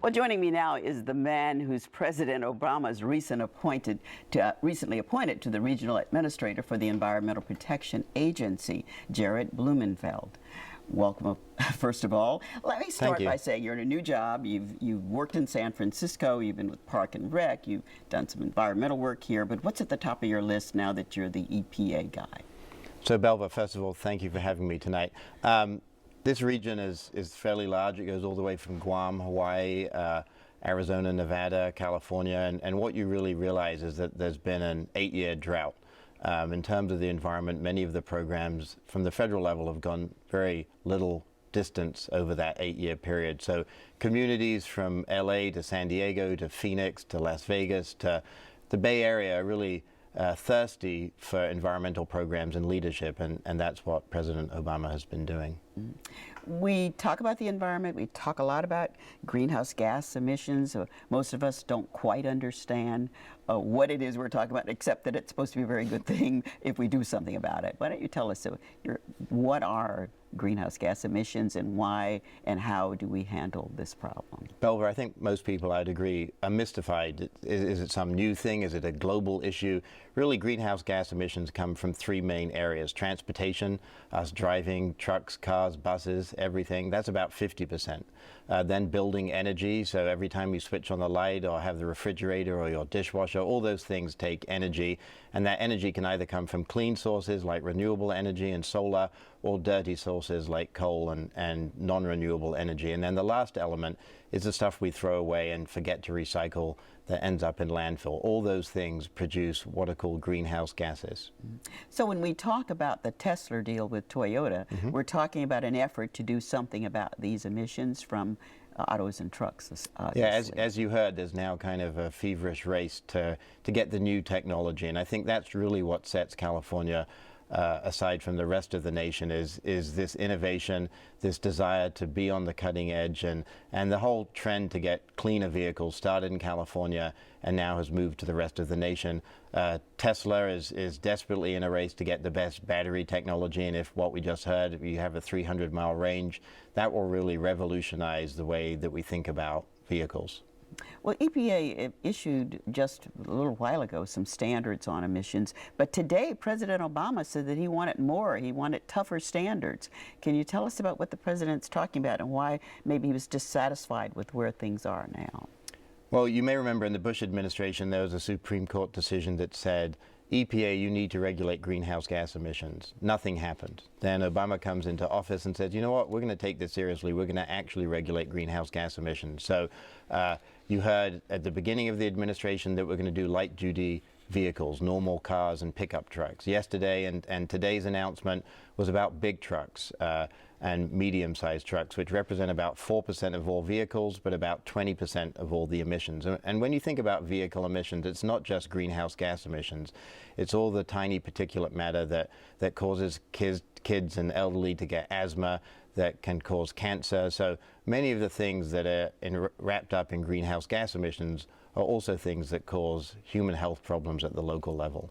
Well, joining me now is the man who's President Obama's recently appointed to the Regional Administrator for the Environmental Protection Agency, Jared Blumenfeld. Welcome, first of all. Let me start by saying you're in a new job. You've worked in San Francisco. You've been with Park and Rec. You've done some environmental work here. But what's at the top of your list now that you're the EPA guy? So, Belva, first of all, thank you for having me tonight. This region is fairly large. It goes all the way from Guam, Hawaii, Arizona, Nevada, California, and what you really realize is that there's been an 8-year drought. In terms of the environment, many of the programs from the federal level have gone very little distance over that 8-year period. So communities from LA to San Diego to Phoenix to Las Vegas to the Bay Area are really thirsty for environmental programs and leadership, and that's what President Obama has been doing. We talk about the environment, we talk a lot about greenhouse gas emissions. Most of us don't quite understand what it is we're talking about, except that it's supposed to be a very good thing if we do something about it. Why don't you tell us what are greenhouse gas emissions and why and how do we handle this problem? Belva, I think most people, I'd agree, are mystified. Is it some new thing? Is it a global issue? Really, greenhouse gas emissions come from 3 main areas. Transportation, us driving, trucks, cars, buses, everything. That's about 50%. Then building energy, so every time you switch on the light or have the refrigerator or your dishwasher, all those things take energy, and that energy can either come from clean sources like renewable energy and solar, or dirty sources like coal and non-renewable energy. And then the last element is the stuff we throw away and forget to recycle that ends up in landfill. All those things produce what are called greenhouse gases. So when we talk about the Tesla deal with Toyota, we're talking about an effort to do something about these emissions from autos and trucks. Yeah, as you heard, there's now kind of a feverish race to get the new technology, and I think that's really what sets California aside from the rest of the nation is this innovation, this desire to be on the cutting edge, and the whole trend to get cleaner vehicles started in California and now has moved to the rest of the nation. Tesla is desperately in a race to get the best battery technology, and if what we just heard, if you have a 300-mile range, that will really revolutionize the way that we think about vehicles. Well, EPA issued just a little while ago some standards on emissions, but today President Obama said that he wanted more, he wanted tougher standards. Can you tell us about what the president's talking about and why maybe he was dissatisfied with where things are now? Well, you may remember in the Bush administration there was a Supreme Court decision that said, EPA, you need to regulate greenhouse gas emissions. Nothing happened. Then Obama comes into office and says, you know what, we're going to take this seriously. We're going to actually regulate greenhouse gas emissions. So you heard at the beginning of the administration that we're going to do light-duty vehicles, normal cars and pickup trucks. Yesterday and today's announcement was about big trucks and medium-sized trucks, which represent about 4% of all vehicles, but about 20% of all the emissions. And when you think about vehicle emissions, it's not just greenhouse gas emissions. It's all the tiny particulate matter that causes kids and elderly to get asthma, that can cause cancer. So many of the things that are wrapped up in greenhouse gas emissions are also things that cause human health problems at the local level.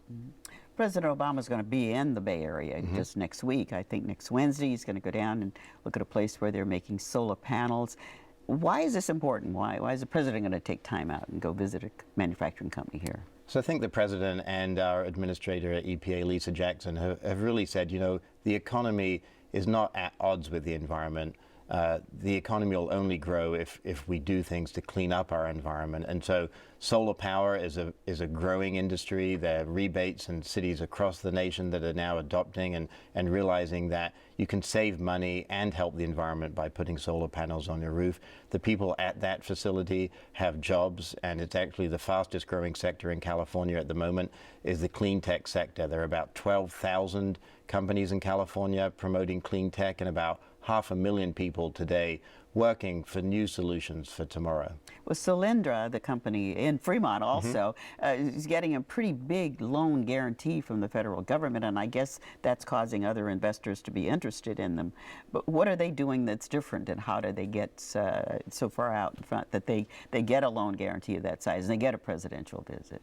President Obama is going to be in the Bay Area just next week. I think next Wednesday he's going to go down and look at a place where they're making solar panels. Why is this important? Why is the president going to take time out and go visit a manufacturing company here? So I think the president and our administrator at EPA, Lisa Jackson, have really said, you know, the economy is not at odds with the environment. The economy will only grow if we do things to clean up our environment. And so solar power is a growing industry. There are rebates in cities across the nation that are now adopting and realizing that you can save money and help the environment by putting solar panels on your roof. The people at that facility have jobs, and it's actually the fastest growing sector in California at the moment is the clean tech sector. There are about 12,000 companies in California promoting clean tech, and about 500,000 people today working for new solutions for tomorrow. Well, Solyndra, the company in Fremont also, is getting a pretty big loan guarantee from the federal government, and I guess that's causing other investors to be interested in them. But what are they doing that's different, and how do they get so far out in front that they get a loan guarantee of that size and they get a presidential visit?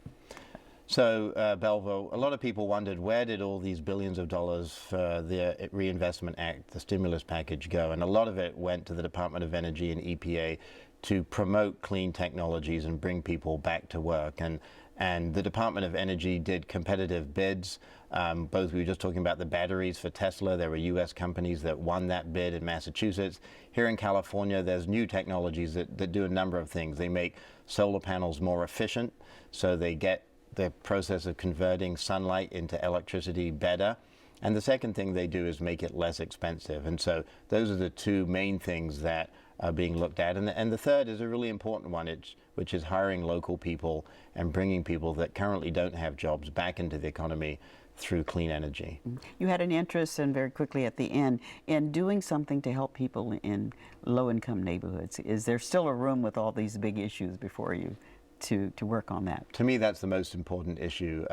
So, Belva, a lot of people wondered, where did all these billions of dollars for the Reinvestment Act, the stimulus package, go? And a lot of it went to the Department of Energy and EPA to promote clean technologies and bring people back to work. And the Department of Energy did competitive bids. Both, we were just talking about the batteries for Tesla. There were U.S. companies that won that bid in Massachusetts. Here in California, there's new technologies that do a number of things. They make solar panels more efficient, so they get the process of converting sunlight into electricity better. And the second thing they do is make it less expensive. And so those are the two main things that are being looked at. And the third is a really important one, which is hiring local people and bringing people that currently don't have jobs back into the economy through clean energy. You had an interest, and very quickly at the end, in doing something to help people in low-income neighborhoods. Is there still a room with all these big issues before you to work on that? To me, that's the most important issue.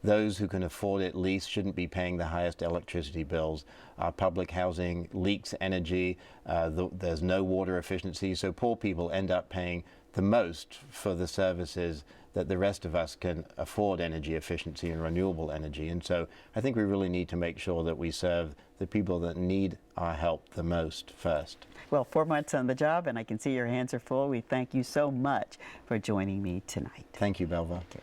Those who can afford it least shouldn't be paying the highest electricity bills. Our public housing leaks energy. There's no water efficiency, so poor people end up paying the most for the services that the rest of us can afford, energy efficiency and renewable energy. And so I think we really need to make sure that we serve the people that need our help the most first. Well, 4 months on the job, and I can see your hands are full. We thank you so much for joining me tonight. Thank you, Belva. Okay.